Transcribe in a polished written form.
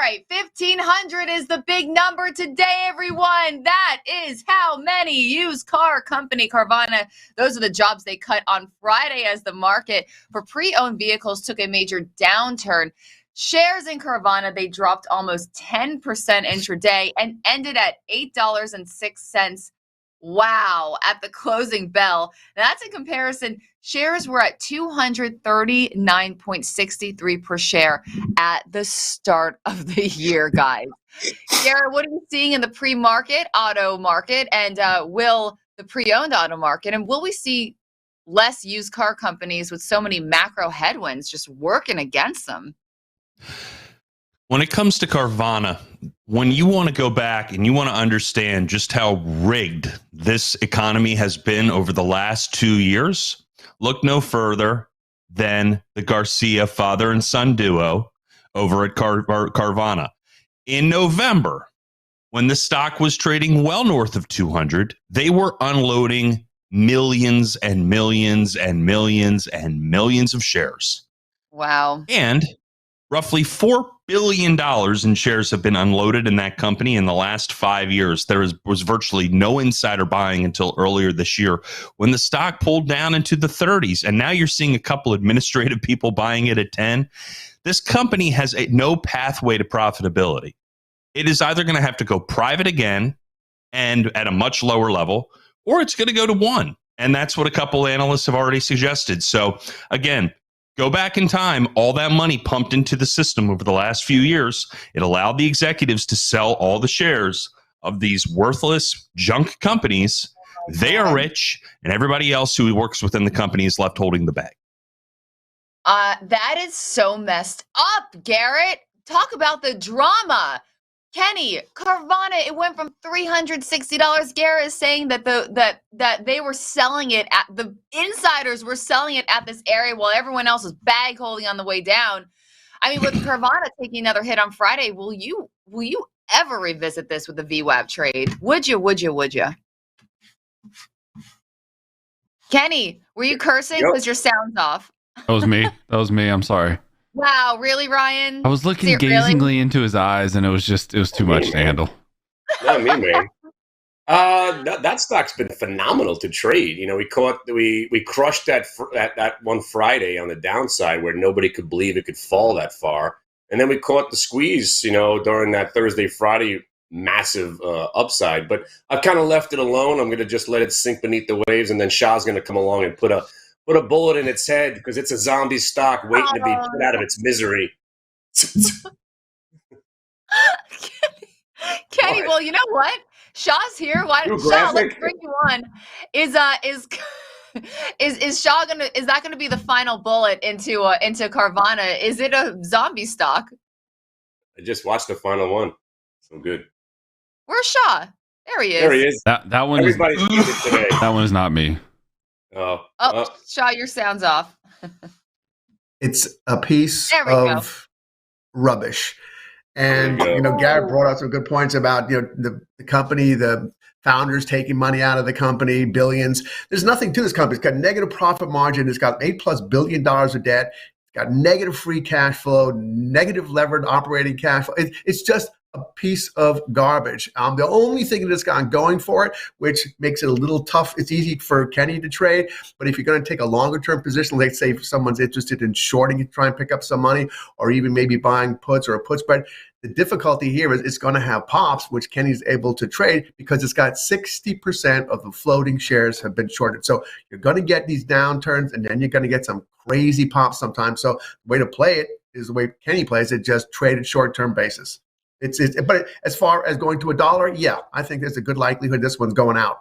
right, 1,500 is the big number today, everyone. That is how many used car company Carvana, those are the jobs they cut on Friday as the market for pre-owned vehicles took a major downturn. Shares in Carvana, they dropped almost 10% intraday and ended at $8.06. Wow, at the closing bell. Now, that's in comparison. Shares were at 239.63 per share at the start of the year, guys. Garrett, what are you seeing in the pre-market auto market, and will the pre-owned auto market, and will we see less used car companies with so many macro headwinds just working against them? When it comes to Carvana, when you want to go back and you want to understand just how rigged this economy has been over the last 2 years, look no further than the Garcia father and son duo over at Carvana. In November, when the stock was trading well north of 200, they were unloading millions and millions and millions and millions of shares. Wow. And roughly $4 billion in shares have been unloaded in that company in the last 5 years. There was virtually no insider buying until earlier this year when the stock pulled down into the 30s. And now you're seeing a couple administrative people buying it at 10. This company has no pathway to profitability. It is either going to have to go private again and at a much lower level, or it's going to go to 1. And that's what a couple analysts have already suggested. So again, go back in time, all that money pumped into the system over the last few years, it allowed the executives to sell all the shares of these worthless junk companies. They are rich, and everybody else who works within the company is left holding the bag. That is so messed up, Garrett. Talk about the drama. Kenny, Carvana, it went from $360. Garrett is saying that that they were selling it at the insiders were selling it at this area while everyone else was bag holding on the way down. I mean, with Carvana taking another hit on Friday, will you ever revisit this with the VWAP trade? Would you? Kenny, were you cursing because your sound's off? That was me. I'm sorry. Wow, really, Ryan? I was looking gazingly into his eyes, and it was too much to handle. Not me, man. That stock's been phenomenal to trade. You know, we crushed that one Friday on the downside where nobody could believe it could fall that far, and then we caught the squeeze, you know, during that Thursday, Friday massive upside. But I've kind of left it alone. I'm going to just let it sink beneath the waves, and then Shah's going to come along and put a bullet in its head because it's a zombie stock waiting to be put out of its misery. Kenny, well, you know what? Shah's here. Why, Shah? Let's bring you on. Is Shah is that gonna be the final bullet into Carvana? Is it a zombie stock? I just watched the final one. So good. Where's Shah? There he is. There he is. That one. Everybody's using it today. That one is not me. Shah, your sound's off. It's a piece of rubbish. And, Garrett brought out some good points about, the company, the founders taking money out of the company, billions. There's nothing to this company. It's got negative profit margin. It's got $8+ billion of debt. It's got negative free cash flow, negative levered operating cash flow. It's just a piece of garbage. The only thing that's got going for it, which makes it a little tough, it's easy for Kenny to trade, but if you're going to take a longer term position, let's say if someone's interested in shorting it, try and pick up some money, or even maybe buying puts or a put spread, the difficulty here is it's going to have pops, which Kenny's able to trade because it's got 60% of the floating shares have been shorted. So you're going to get these downturns, and then you're going to get some crazy pops sometimes. So the way to play it is the way Kenny plays it, just trade at short-term basis. But as far as going to $1, yeah, I think there's a good likelihood this one's going out.